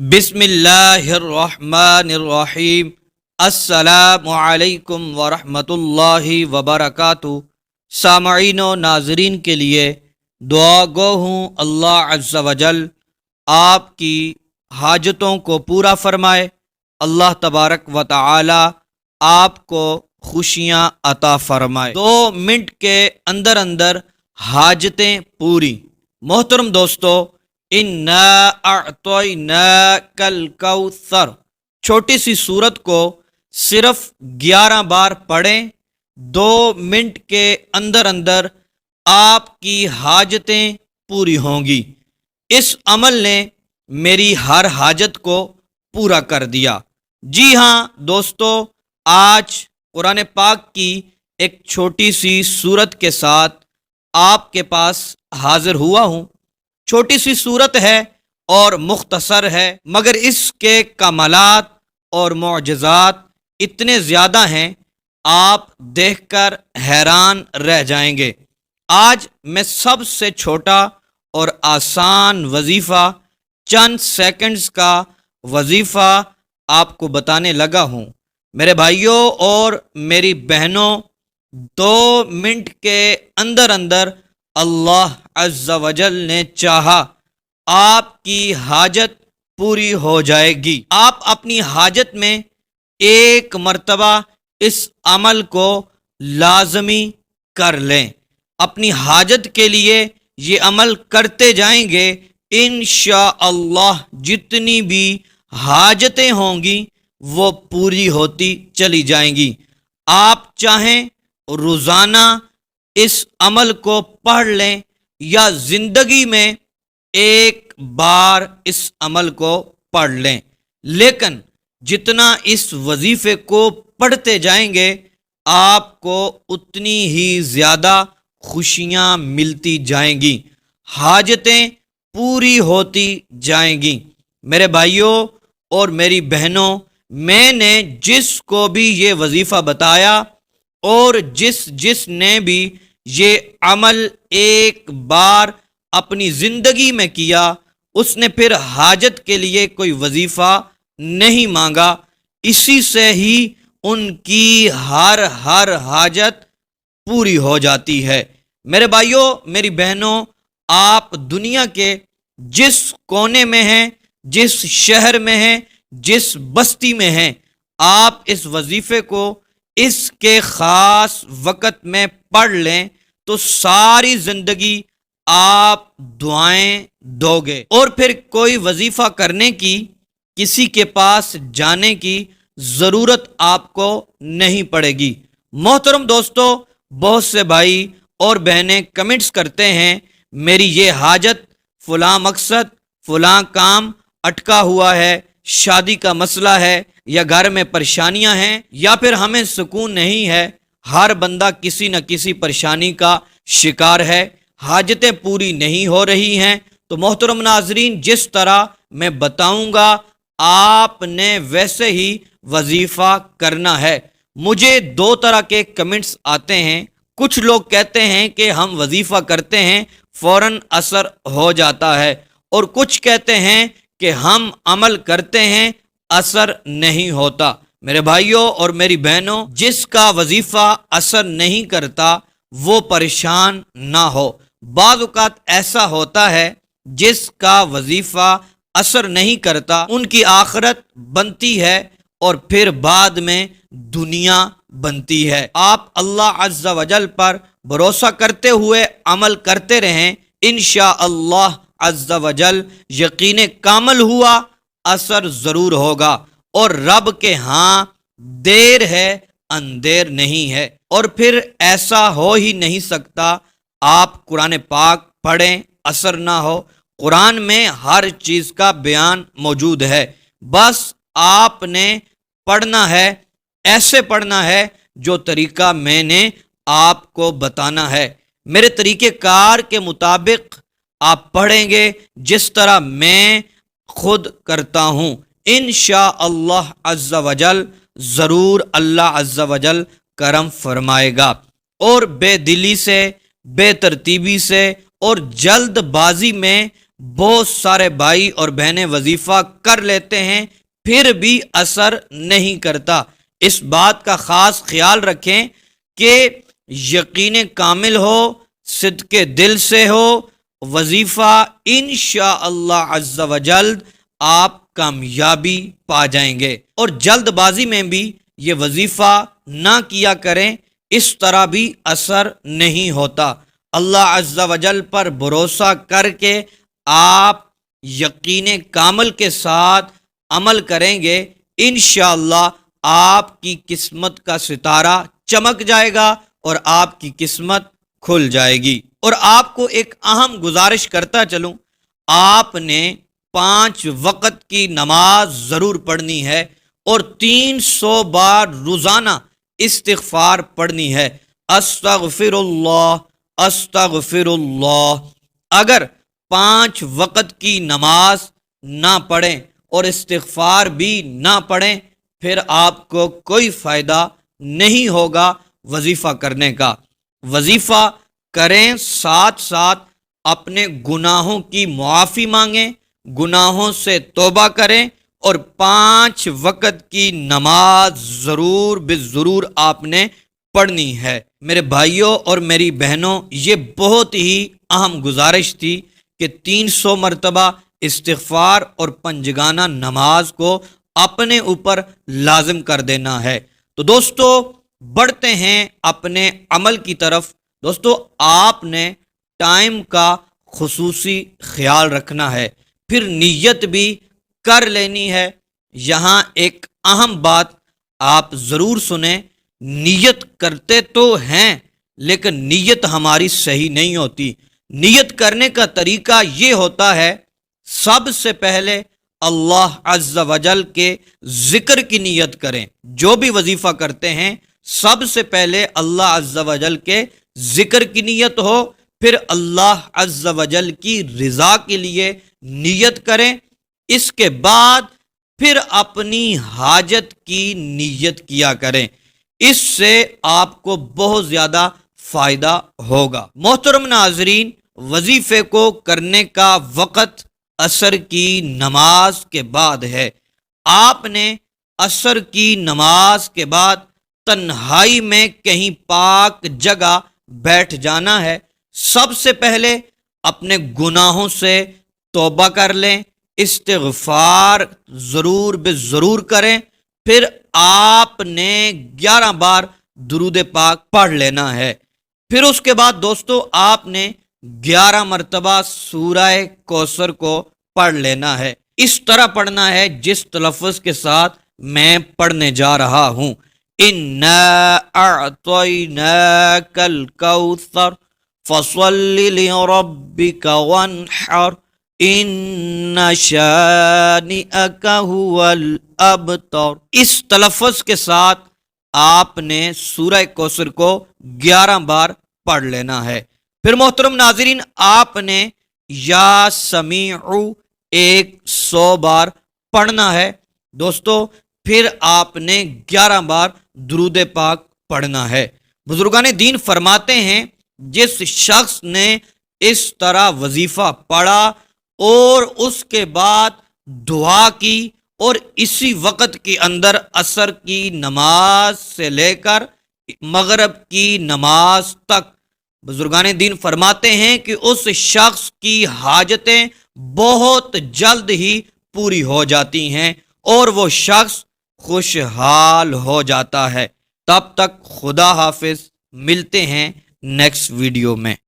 بسم اللہ الرحمن الرحیم۔ السلام علیکم ورحمۃ اللہ وبرکاتہ۔ سامعین و ناظرین کے لیے دعا گو ہوں اللہ عز و جل آپ کی حاجتوں کو پورا فرمائے۔ اللہ تبارک و تعالی آپ کو خوشیاں عطا فرمائے۔ 2 منٹ کے اندر اندر حاجتیں پوری۔ محترم دوستو، اِنَّا أَعْطَيْنَاكَ الْكَوْثَرَ چھوٹی سی سورت کو صرف 11 بار پڑھیں، 2 منٹ کے اندر اندر آپ کی حاجتیں پوری ہوں گی۔ اس عمل نے میری ہر حاجت کو پورا کر دیا۔ جی ہاں دوستو، آج قرآن پاک کی ایک چھوٹی سی سورت کے ساتھ آپ کے پاس حاضر ہوا ہوں۔ چھوٹی سی صورت ہے اور مختصر ہے، مگر اس کے کمالات اور معجزات اتنے زیادہ ہیں، آپ دیکھ کر حیران رہ جائیں گے۔ آج میں سب سے چھوٹا اور آسان وظیفہ، چند سیکنڈز کا وظیفہ آپ کو بتانے لگا ہوں۔ میرے بھائیوں اور میری بہنوں، 2 منٹ کے اندر اندر اللہ عز و جل نے چاہا آپ کی حاجت پوری ہو جائے گی۔ آپ اپنی حاجت میں ایک مرتبہ اس عمل کو لازمی کر لیں۔ اپنی حاجت کے لیے یہ عمل کرتے جائیں گے، انشاءاللہ جتنی بھی حاجتیں ہوں گی وہ پوری ہوتی چلی جائیں گی۔ آپ چاہیں روزانہ اس عمل کو پڑھ لیں یا زندگی میں ایک بار اس عمل کو پڑھ لیں، لیکن جتنا اس وظیفے کو پڑھتے جائیں گے آپ کو اتنی ہی زیادہ خوشیاں ملتی جائیں گی، حاجتیں پوری ہوتی جائیں گی۔ میرے بھائیوں اور میری بہنوں، میں نے جس کو بھی یہ وظیفہ بتایا اور جس نے بھی یہ عمل ایک بار اپنی زندگی میں کیا، اس نے پھر حاجت کے لیے کوئی وظیفہ نہیں مانگا، اسی سے ہی ان کی ہر حاجت پوری ہو جاتی ہے۔ میرے بھائیوں میری بہنوں، آپ دنیا کے جس کونے میں ہیں، جس شہر میں ہیں، جس بستی میں ہیں، آپ اس وظیفے کو اس کے خاص وقت میں پڑھ لیں تو ساری زندگی آپ دعائیں دو گے، اور پھر کوئی وظیفہ کرنے کی، کسی کے پاس جانے کی ضرورت آپ کو نہیں پڑے گی۔ محترم دوستو، بہت سے بھائی اور بہنیں کمنٹس کرتے ہیں، میری یہ حاجت، فلاں مقصد، فلاں کام اٹکا ہوا ہے، شادی کا مسئلہ ہے، یا گھر میں پریشانیاں ہیں، یا پھر ہمیں سکون نہیں ہے۔ ہر بندہ کسی نہ کسی پریشانی کا شکار ہے، حاجتیں پوری نہیں ہو رہی ہیں۔ تو محترم ناظرین، جس طرح میں بتاؤں گا آپ نے ویسے ہی وظیفہ کرنا ہے۔ مجھے 2 طرح کے کمنٹس آتے ہیں۔ کچھ لوگ کہتے ہیں کہ ہم وظیفہ کرتے ہیں فوراً اثر ہو جاتا ہے، اور کچھ کہتے ہیں کہ ہم عمل کرتے ہیں اثر نہیں ہوتا۔ میرے بھائیوں اور میری بہنوں، جس کا وظیفہ اثر نہیں کرتا وہ پریشان نہ ہو۔ بعض اوقات ایسا ہوتا ہے جس کا وظیفہ اثر نہیں کرتا، ان کی آخرت بنتی ہے اور پھر بعد میں دنیا بنتی ہے۔ آپ اللہ عز و جل پر بھروسہ کرتے ہوئے عمل کرتے رہیں، انشاءاللہ عز و جل یقین کامل ہوا اثر ضرور ہوگا، اور رب کے ہاں دیر ہے اندیر نہیں ہے۔ اور پھر ایسا ہو ہی نہیں سکتا آپ قرآن پاک پڑھیں اثر نہ ہو۔ قرآن میں ہر چیز کا بیان موجود ہے، بس آپ نے پڑھنا ہے، ایسے پڑھنا ہے جو طریقہ میں نے آپ کو بتانا ہے۔ میرے طریقہ کار کے مطابق آپ پڑھیں گے، جس طرح میں خود کرتا ہوں، انشاءاللہ عز و جل ضرور اللہ عز و جل کرم فرمائے گا۔ اور بے دلی سے، بے ترتیبی سے اور جلد بازی میں بہت سارے بھائی اور بہنیں وظیفہ کر لیتے ہیں پھر بھی اثر نہیں کرتا۔ اس بات کا خاص خیال رکھیں کہ یقین کامل ہو، صدق دل سے ہو، وظیفہ انشاءاللہ عز و جل آپ کامیابی پا جائیں گے۔ اور جلد بازی میں بھی یہ وظیفہ نہ کیا کریں، اس طرح بھی اثر نہیں ہوتا۔ اللہ عز و جل پر بھروسہ کر کے آپ یقین کامل کے ساتھ عمل کریں گے، انشاءاللہ آپ کی قسمت کا ستارہ چمک جائے گا اور آپ کی قسمت کھل جائے گی۔ اور آپ کو ایک اہم گزارش کرتا چلوں، آپ نے 5 وقت کی نماز ضرور پڑھنی ہے اور 300 بار روزانہ استغفار پڑھنی ہے، استغفر اللہ استغفر اللہ۔ اگر 5 وقت کی نماز نہ پڑھیں اور استغفار بھی نہ پڑھیں پھر آپ کو کوئی فائدہ نہیں ہوگا وظیفہ کرنے کا۔ وظیفہ کریں، ساتھ ساتھ اپنے گناہوں کی معافی مانگیں، گناہوں سے توبہ کریں اور 5 وقت کی نماز ضرور ضرور آپ نے پڑھنی ہے۔ میرے بھائیوں اور میری بہنوں، یہ بہت ہی اہم گزارش تھی کہ 300 مرتبہ استغفار اور 5 گانہ نماز کو اپنے اوپر لازم کر دینا ہے۔ تو دوستو بڑھتے ہیں اپنے عمل کی طرف۔ دوستو آپ نے ٹائم کا خصوصی خیال رکھنا ہے، پھر نیت بھی کر لینی ہے۔ یہاں ایک اہم بات آپ ضرور سنیں، نیت کرتے تو ہیں لیکن نیت ہماری صحیح نہیں ہوتی۔ نیت کرنے کا طریقہ یہ ہوتا ہے، سب سے پہلے اللہ عز و جل کے ذکر کی نیت کریں۔ جو بھی وظیفہ کرتے ہیں سب سے پہلے اللہ عز و جل کے ذکر کی نیت ہو، پھر اللہ عز و جل کی رضا کے لیے نیت کریں، اس کے بعد پھر اپنی حاجت کی نیت کیا کریں۔ اس سے آپ کو بہت زیادہ فائدہ ہوگا۔ محترم ناظرین، وظیفے کو کرنے کا وقت عصر کی نماز کے بعد ہے۔ آپ نے عصر کی نماز کے بعد تنہائی میں کہیں پاک جگہ بیٹھ جانا ہے۔ سب سے پہلے اپنے گناہوں سے توبہ کر لیں، استغفار ضرور ضرور کریں، پھر آپ نے 11 بار درود پاک پڑھ لینا ہے۔ پھر اس کے بعد دوستو آپ نے 11 مرتبہ سورہ کوثر کو پڑھ لینا ہے۔ اس طرح پڑھنا ہے جس تلفظ کے ساتھ میں پڑھنے جا رہا ہوں، اِنَّا أَعْطَيْنَاكَ الْكَوْثَرَ فَصَلِّ لِرَبِّكَ وَانْحَرْ إِنَّ شَانِئَكَ هُوَ الْأَبْتَرُ۔ اس تلفظ کے ساتھ آپ نے سورہ کوثر کو 11 بار پڑھ لینا ہے۔ پھر محترم ناظرین، آپ نے یا سمیع 100 بار پڑھنا ہے۔ دوستو پھر آپ نے 11 بار درود پاک پڑھنا ہے۔ بزرگان دین فرماتے ہیں جس شخص نے اس طرح وظیفہ پڑھا اور اس کے بعد دعا کی اور اسی وقت کے اندر عصر کی نماز سے لے کر مغرب کی نماز تک، بزرگان دین فرماتے ہیں کہ اس شخص کی حاجتیں بہت جلد ہی پوری ہو جاتی ہیں اور وہ شخص خوشحال ہو جاتا ہے۔ تب تک خدا حافظ، ملتے ہیں نیکسٹ ویڈیو میں۔